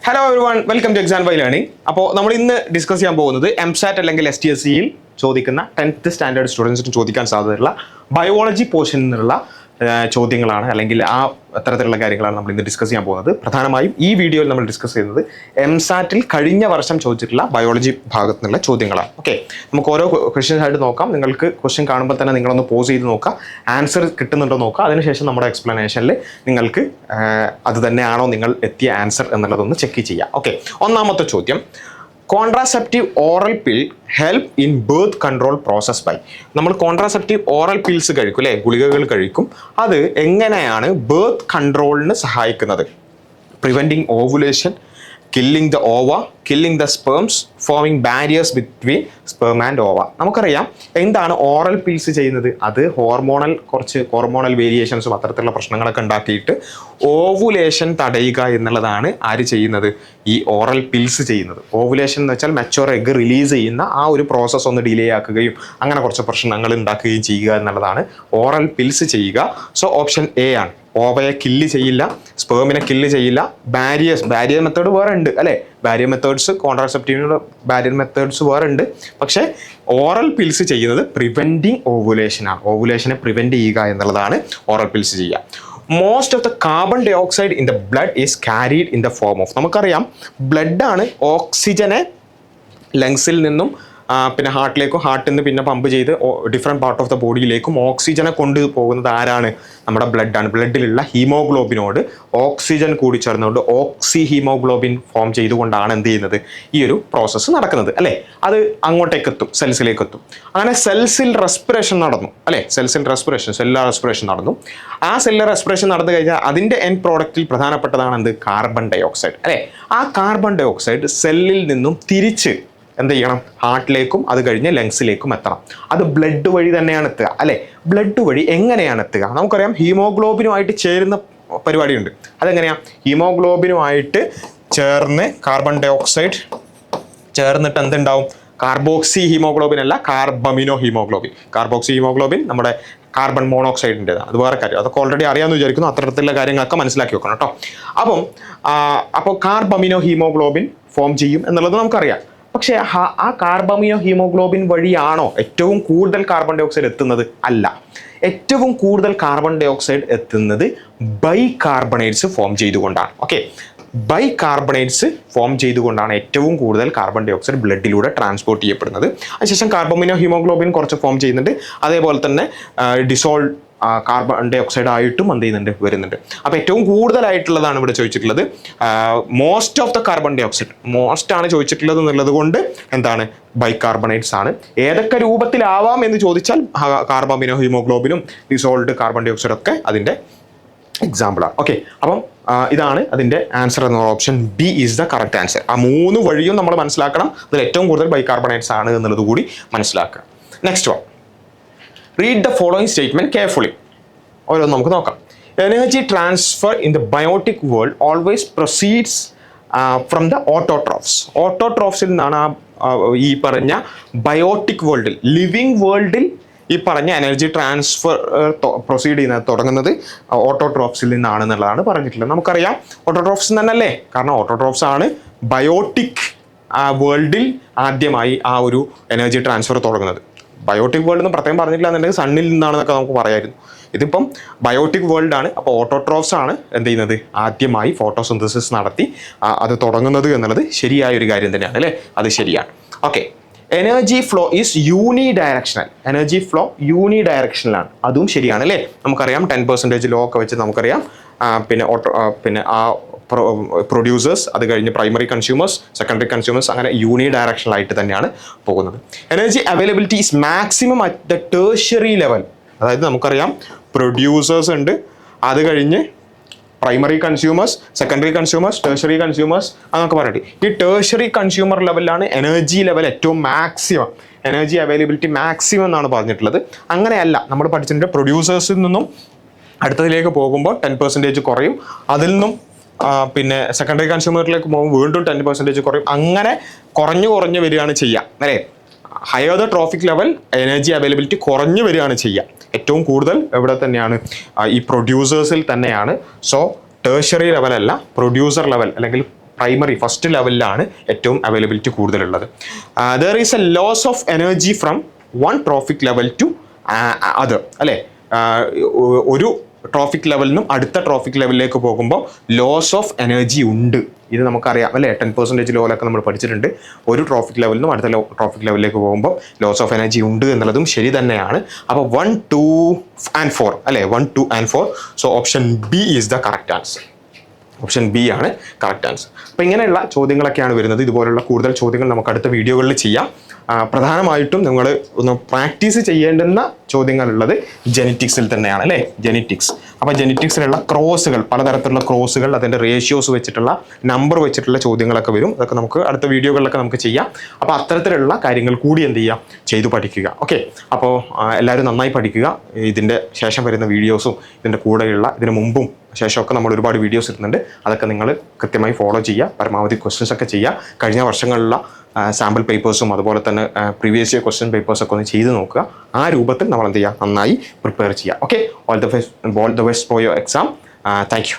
Hello everyone, welcome to exam by learning. അപ്പോൾ നമ്മൾ ഇന്ന് ഡിസ്കസ് ചെയ്യാൻ പോകുന്നത് എംസാറ്റ് അല്ലെങ്കിൽ STSCയിൽ ചോദിക്കുന്ന 10th സ്റ്റാൻഡേർഡ് സ്റ്റുഡൻസിന് ചോദിക്കാൻ സാധ്യതയുള്ള ബയോളജി പോർഷനിൽ നിന്നുള്ള ചോദ്യങ്ങളാണ്, അല്ലെങ്കിൽ ആ അത്തരത്തിലുള്ള കാര്യങ്ങളാണ് നമ്മൾ ഇന്ന് ഡിസ്കസ് ചെയ്യാൻ പോകുന്നത്. പ്രധാനമായും ഈ വീഡിയോയിൽ നമ്മൾ ഡിസ്കസ് ചെയ്യുന്നത് എംസാറ്റിൽ കഴിഞ്ഞ വർഷം ചോദിച്ചിട്ടുള്ള ബയോളജി ഭാഗത്തു നിന്നുള്ള ചോദ്യങ്ങളാണ്. ഓക്കെ, നമുക്ക് ഓരോ ക്വസ്റ്റ്യൻസ് ആയിട്ട് നോക്കാം. നിങ്ങൾക്ക് ക്വസ്റ്റ്യൻ കാണുമ്പോൾ തന്നെ നിങ്ങളൊന്ന് പോസ് ചെയ്ത് നോക്കുക, ആൻസർ കിട്ടുന്നുണ്ടോ നോക്കുക. അതിനുശേഷം നമ്മുടെ എക്സ്പ്ലനേഷനിൽ നിങ്ങൾക്ക് അത് തന്നെയാണോ നിങ്ങൾ എത്തിയ ആൻസർ എന്നുള്ളതൊന്ന് ചെക്ക് ചെയ്യാം. ഓക്കെ, ഒന്നാമത്തെ ചോദ്യം, contraceptive oral pill help in birth control process by. നമ്മൾ കോൺട്രാസെപ്റ്റീവ് ഓറൽ പിൽസ് കഴിക്കും അല്ലേ, ഗുളികകൾ കഴിക്കും. അത് എങ്ങനെയാണ് ബേർത്ത് കൺട്രോളിന് സഹായിക്കുന്നത്? Preventing ovulation, killing the ova, killing the sperms, forming barriers between sperm and ova. നമുക്കറിയാം എന്താണ് ഓറൽ പിൽസ് ചെയ്യുന്നത്. അത് കുറച്ച് ഹോർമോണൽ വേരിയേഷൻസും അത്തരത്തിലുള്ള പ്രശ്നങ്ങളൊക്കെ ഉണ്ടാക്കിയിട്ട് ഓവുലേഷൻ തടയുക എന്നുള്ളതാണ് ആര് ചെയ്യുന്നത്? ഈ ഓറൽ പിൽസ് ചെയ്യുന്നത്. ഓവുലേഷൻ എന്ന് വെച്ചാൽ മെച്ചോർ എഗ് റിലീസ് ചെയ്യുന്ന ആ ഒരു പ്രോസസ്സ് ഒന്ന് ഡിലേ ആക്കുകയും അങ്ങനെ കുറച്ച് പ്രശ്നങ്ങൾ ഉണ്ടാക്കുകയും ചെയ്യുക എന്നുള്ളതാണ് ഓറൽ പിൽസ് ചെയ്യുക. സോ ഓപ്ഷൻ എ ആണ്. ഓവയെ കില്ല് ചെയ്യില്ല, സ്പേമിനെ കില്ല് ചെയ്യില്ല. ബാരിയർ മെത്തേഡ് വേറെ ഉണ്ട് അല്ലേ, ബാരിയർ മെത്തേഡ്സ്, കോൺട്രാസെപ്റ്റീവിനുള്ള ബാരിയർ മെത്തേഡ്സ് വേറെ ഉണ്ട്. പക്ഷേ ഓറൽ പിൽസ് ചെയ്യുന്നത് പ്രിവെൻറ്റിങ് ഓവുലേഷനാണ്. ഓവുലേഷനെ പ്രിവെൻറ്റ് ചെയ്യുക എന്നുള്ളതാണ് ഓറൽ പിൽസ് ചെയ്യുക. Most of the carbon dioxide in the blood is carried in the form of. നമുക്കറിയാം ബ്ലഡാണ് ഓക്സിജനെ ലങ്സിൽ നിന്നും പിന്നെ ഹാർട്ടിലേക്കും, ഹാർട്ടിൽ നിന്ന് പിന്നെ പമ്പ് ചെയ്ത് ഡിഫറെൻറ്റ് പാർട്ട് ഓഫ് ദ ബോഡിയിലേക്കും ഓക്സിജനെ കൊണ്ടുപോകുന്നത് ആരാണ്? നമ്മുടെ ബ്ലഡാണ്. ബ്ലഡിലുള്ള ഹീമോഗ്ലോബിനോട് ഓക്സിജൻ കൂടി ചേർന്നുകൊണ്ട് ഓക്സി ഹീമോഗ്ലോബിൻ ഫോം ചെയ്തുകൊണ്ടാണ് എന്ത് ചെയ്യുന്നത്? ഈ ഒരു പ്രോസസ്സ് നടക്കുന്നത് അല്ലേ. അത് അങ്ങോട്ടേക്ക് എത്തും, സെൽസിലേക്ക് എത്തും. അങ്ങനെ സെൽസിൽ റെസ്പിറേഷൻ നടന്നു അല്ലേ, സെല്ലുലാർ റെസ്പിറേഷൻ നടന്നു. ആ സെല്ലുലാർ റെസ്പിറേഷൻ നടന്നു കഴിഞ്ഞാൽ അതിൻ്റെ എൻഡ് പ്രോഡക്റ്റിൽ പ്രധാനപ്പെട്ടതാണ് എന്ത്? കാർബൺ ഡൈ ഓക്സൈഡ് അല്ലേ. ആ കാർബൺ ഡൈ ഓക്സൈഡ് സെല്ലിൽ നിന്നും തിരിച്ച് എന്ത് ചെയ്യണം? ഹാർട്ടിലേക്കും അത് കഴിഞ്ഞ് ലങ്സിലേക്കും എത്തണം. അത് ബ്ലഡ് വഴി തന്നെയാണ് എത്തുക അല്ലേ. ബ്ലഡ് വഴി എങ്ങനെയാണ് എത്തുക? നമുക്കറിയാം ഹീമോഗ്ലോബിനുമായിട്ട് ചേരുന്ന പരിപാടിയുണ്ട്. അതെങ്ങനെയാണ്? ഹീമോഗ്ലോബിനുമായിട്ട് ചേർന്ന് കാർബൺ ഡൈ ഓക്സൈഡ് ചേർന്നിട്ട് എന്തുണ്ടാവും? കാർബോക്സി ഹീമോഗ്ലോബിൻ അല്ല, കാർബമിനോ ഹീമോഗ്ലോബിൻ. കാർബോക്സി ഹീമോഗ്ലോബിൻ നമ്മുടെ കാർബൺ മോണോക്സൈഡിൻ്റെതാണ്. അത് വേറെ കാര്യം, അതൊക്കെ ഓൾറെഡി അറിയാമെന്ന് വിചാരിക്കുന്നു. അത്തരത്തിലുള്ള കാര്യങ്ങളൊക്കെ മനസ്സിലാക്കി വെക്കണം കേട്ടോ. അപ്പോൾ കാർബമിനോ ഹീമോഗ്ലോബിൻ ഫോം ചെയ്യും എന്നുള്ളത് നമുക്കറിയാം. പക്ഷേ ആ കാർബമിനോ ഹീമോഗ്ലോബിൻ വഴിയാണോ ഏറ്റവും കൂടുതൽ കാർബൺ ഡൈ ഓക്സൈഡ് എത്തുന്നത്? അല്ല. ഏറ്റവും കൂടുതൽ കാർബൺ ഡൈ ഓക്സൈഡ് എത്തുന്നത് ബൈകാർബണേറ്റ്സ് ഫോം ചെയ്തുകൊണ്ടാണ്. ഓക്കെ, ബൈകാർബണേറ്റ്സ് ഫോം ചെയ്തുകൊണ്ടാണ് ഏറ്റവും കൂടുതൽ കാർബൺ ഡൈ ഓക്സൈഡ് ബ്ലഡിലൂടെ ട്രാൻസ്പോർട്ട് ചെയ്യപ്പെടുന്നത്. അതിനുശേഷം കാർബമിനോ ഹീമോഗ്ലോബിൻ കുറച്ച് ഫോം ചെയ്യുന്നുണ്ട്. അതേപോലെ തന്നെ ഡിസോൾവ് കാർബൺ ഡൈ ഓക്സൈഡ് ആയിട്ടും എന്ത് ചെയ്യുന്നുണ്ട്? വരുന്നുണ്ട്. അപ്പോൾ ഏറ്റവും കൂടുതലായിട്ടുള്ളതാണ് ഇവിടെ ചോദിച്ചിട്ടുള്ളത്. Most of the carbon dioxide, most ആണ് ചോദിച്ചിട്ടുള്ളത് എന്നുള്ളത് കൊണ്ട് എന്താണ്? ബൈകാർബണേറ്റ്സ് ആണ്. ഏതൊക്കെ രൂപത്തിലാവാം എന്ന് ചോദിച്ചാൽ കാർബമിനോ ഹീമോഗ്ലോബിനും ഡിസോൾഡ് കാർബൺ ഡൈ ഓക്സൈഡ് ഒക്കെ അതിൻ്റെ എക്സാമ്പിളാണ്. ഓക്കെ, അപ്പം ഇതാണ് അതിൻ്റെ ആൻസർ എന്ന option B is the correct answer. ആ 3 വഴിയും നമ്മൾ മനസ്സിലാക്കണം. അതിൽ ഏറ്റവും കൂടുതൽ ബൈകാർബണേറ്റ്സ് ആണ് എന്നുള്ളത് കൂടി മനസ്സിലാക്കുക. Next one, read the following statement carefully. ഓരോന്ന് നമുക്ക് നോക്കാം. Energy transfer in the biotic world always proceeds from the autotrophs. ഓട്ടോട്രോഫ്സിൽ നിന്നാണ് ഈ പറഞ്ഞ ബയോട്ടിക് വേൾഡിൽ, ലിവിങ് വേൾഡിൽ ഈ പറഞ്ഞ എനർജി ട്രാൻസ്ഫർ പ്രൊസീഡ് ചെയ്യുന്നത് തുടങ്ങുന്നത് ഓട്ടോട്രോഫ്സിൽ നിന്നാണെന്നുള്ളതാണ് പറഞ്ഞിട്ടുള്ളത്. നമുക്കറിയാം ഓട്ടോട്രോഫ്സ് തന്നെയല്ലേ, കാരണം ഓട്ടോട്രോഫ്സ് ആണ് ബയോട്ടിക് വേൾഡിൽ ആദ്യമായി ആ ഒരു എനർജി ട്രാൻസ്ഫർ തുടങ്ങുന്നത്. ബയോട്ടിക് വേൾഡ് എന്ന് പ്രത്യേകം പറഞ്ഞിട്ടില്ല എന്നുണ്ടെങ്കിൽ സണ്ണിൽ നിന്നാണെന്നൊക്കെ നമുക്ക് പറയായിരുന്നു. ഇതിപ്പം ബയോട്ടിക് വേൾഡ് ആണ്. അപ്പോൾ ഓട്ടോട്രോഫ്സ് ആണ് എന്ത് ചെയ്യുന്നത്? ആദ്യമായി ഫോട്ടോസിന്തസിസ് നടത്തി അത് തുടങ്ങുന്നത് എന്നുള്ളത് ശരിയായ ഒരു കാര്യം തന്നെയാണ് അല്ലേ, അത് ശരിയാണ്. Okay, energy flow is unidirectional. Energy flow യൂണി ഡയറക്ഷനിലാണ്, അതും ശരിയാണ് അല്ലേ. നമുക്കറിയാം 10% ലോ ഒക്കെ വെച്ച് നമുക്കറിയാം. പിന്നെ ആ പ്രൊഡ്യൂസേഴ്സ്, അത് കഴിഞ്ഞ് പ്രൈമറി കൺസ്യൂമേഴ്സ്, സെക്കൻഡറി കൺസ്യൂമേഴ്സ്, അങ്ങനെ യൂണി ഡയറക്ഷനിലായിട്ട് തന്നെയാണ് പോകുന്നത്. Energy availability is maximum at the tertiary level. അതായത് നമുക്കറിയാം പ്രൊഡ്യൂസേഴ്സ് ഉണ്ട്, അത് കഴിഞ്ഞ് primary consumers, secondary consumers, tertiary consumers എന്നൊക്കെ പറഞ്ഞിട്ട് ഈ ടേഴ്ഷ്യറി കൺസ്യൂമർ ലെവലിലാണ് എനർജി ലെവൽ ഏറ്റവും മാക്സിമം, എനർജി അവൈലബിലിറ്റി മാക്സിമം എന്നാണ് പറഞ്ഞിട്ടുള്ളത്. അങ്ങനെയല്ല, നമ്മൾ പഠിച്ചിട്ടുണ്ട് പ്രൊഡ്യൂസേഴ്സിൽ നിന്നും അടുത്തതിലേക്ക് പോകുമ്പോൾ 10% കുറയും, അതിൽ നിന്നും പിന്നെ സെക്കൻഡറി കൺസ്യൂമറിലേക്ക് പോകുമ്പോൾ വീണ്ടും 10% കുറയും. അങ്ങനെ കുറഞ്ഞു വരികയാണ് ചെയ്യുക അല്ലേ. Higher the trophic level energy availability കുറഞ്ഞു വരികയാണ് ചെയ്യുക. ഏറ്റവും കൂടുതൽ എവിടെ തന്നെയാണ്? ഈ പ്രൊഡ്യൂസേഴ്സിൽ തന്നെയാണ്. സോ ടേഴ്ഷ്യറി ലെവൽ അല്ല, പ്രൊഡ്യൂസർ ലെവൽ അല്ലെങ്കിൽ പ്രൈമറി ഫസ്റ്റ് ലെവലിലാണ് ഏറ്റവും അവൈലബിലിറ്റി കൂടുതലുള്ളത്. There is a loss of energy from one trophic level to other അല്ലേ. ഒരു ട്രോഫിക് ലെവലിൽ നിന്നും അടുത്ത ട്രോഫിക് ലെവലിലേക്ക് പോകുമ്പോൾ ലോസ് ഓഫ് എനർജി ഉണ്ട്. ഇത് നമുക്കറിയാം അല്ലേ, 10% ലോയിലൊക്കെ നമ്മൾ പഠിച്ചിട്ടുണ്ട്. ഒരു ട്രോഫിക് ലെവലിൽ നിന്നും അടുത്ത ട്രോഫിക് ലെവലിലേക്ക് പോകുമ്പോൾ ലോസ് ഓഫ് എനർജി ഉണ്ട് എന്നുള്ളതും ശരി തന്നെയാണ്. അപ്പോൾ 1, 2 and 4 അല്ലേ, 1, 2 and 4. So option B is the correct answer. Option B ആണ് കറക്റ്റ് ആൻസർ. അപ്പോൾ ഇങ്ങനെയുള്ള ചോദ്യങ്ങളൊക്കെയാണ് വരുന്നത്. ഇതുപോലുള്ള കൂടുതൽ ചോദ്യങ്ങൾ നമുക്ക് അടുത്ത വീഡിയോകളിൽ ചെയ്യാം. പ്രധാനമായിട്ടും നിങ്ങൾ ഒന്ന് പ്രാക്ടീസ് ചെയ്യേണ്ടുന്ന ചോദ്യങ്ങളുള്ളത് ജെനറ്റിക്സിൽ തന്നെയാണ് അല്ലേ, ജെനറ്റിക്സ്. അപ്പോൾ ജെനറ്റിക്സിലുള്ള ക്രോസുകൾ, പലതരത്തിലുള്ള ക്രോസുകൾ, അതിൻ്റെ റേഷ്യോസ് വെച്ചിട്ടുള്ള നമ്പർ വെച്ചിട്ടുള്ള ചോദ്യങ്ങളൊക്കെ വരും. അതൊക്കെ നമുക്ക് അടുത്ത വീഡിയോകളിലൊക്കെ നമുക്ക് ചെയ്യാം. അപ്പോൾ അത്തരത്തിലുള്ള കാര്യങ്ങൾ കൂടി എന്ത് ചെയ്യുക, ചെയ്തു പഠിക്കുക. ഓക്കെ, അപ്പോൾ എല്ലാവരും നന്നായി പഠിക്കുക. ഇതിൻ്റെ ശേഷം വരുന്ന വീഡിയോസും ഇതിൻ്റെ കൂടെയുള്ള ഇതിന് മുമ്പും ശേഷമൊക്കെ നമ്മൾ ഒരുപാട് വീഡിയോസ് ഇടുന്നുണ്ട്. അതൊക്കെ നിങ്ങൾ കൃത്യമായി ഫോളോ ചെയ്യുക. പരമാവധി ക്വസ്റ്റ്യൻസ് ഒക്കെ ചെയ്യുക. കഴിഞ്ഞ വർഷങ്ങളിലുള്ള സാമ്പിൾ പേപ്പേഴ്സും അതുപോലെ തന്നെ പ്രീവിയസ് ഇയർ ക്വസ്റ്റ്യൻ പേപ്പേഴ്സൊക്കെ ഒന്ന് ചെയ്ത് നോക്കുക. ആ രൂപത്തിൽ നമ്മൾ എന്ത് ചെയ്യുക, നന്നായി പ്രിപ്പയർ ചെയ്യുക. Okay, all the best for your exam. Thank you.